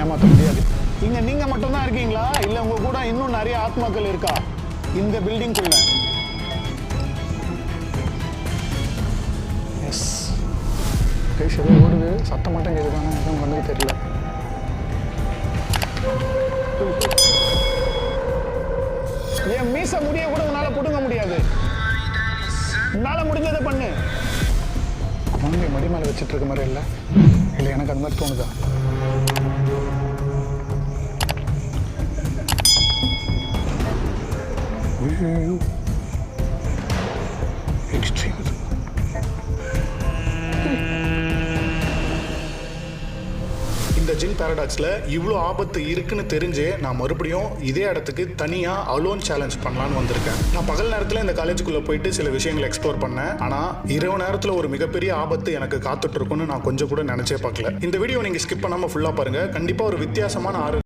ஏமாற்ற முடியாது. இங்க நீங்க மட்டும்தான் இருக்கீங்களா, இல்ல உங்க கூட இன்னும் நிறைய ஆத்மாக்கள் இருக்கா இந்த பில்டிங்குள்ள? எஸ், கைஸ் ஏதோ ஓடுது, சத்தம் மட்டும் கேட்குதானே, எதுவும் வந்து தெரியல. என் மீச முடிய கூட உன்னால புடுங்க முடியாது. உன்னால முடிஞ்சதை பண்ணு. குழந்தை மடி மேல வச்சுட்டு இருக்க மாதிரி இல்லை, இல்லை எனக்கு அந்த மாதிரி தோணுதா? எக்ஸ்ட்ரீம். இந்த ஜின் பாரடாக்ஸில் இவ்வளோ ஆபத்து இருக்குன்னு தெரிஞ்சே நான் மறுபடியும் இதே இடத்துக்கு தனியாக அலோன் சேலஞ்ச் பண்ணலான்னு வந்திருக்கேன். நான் பகல் நேரத்தில் இந்த காலேஜுக்குள்ளே போயிட்டு சில விஷயங்களை எக்ஸ்ப்ளோர் பண்ணேன். ஆனால் இரவு நேரத்தில் ஒரு மிகப்பெரிய ஆபத்து எனக்கு காத்துட்டு இருக்குன்னு நான் கொஞ்சம் கூட நினச்சே பார்க்கல. இந்த வீடியோ நீங்கள் ஸ்கிப் பண்ணாமல் ஃபுல்லாக பாருங்கள். கண்டிப்பாக ஒரு வித்தியாசமான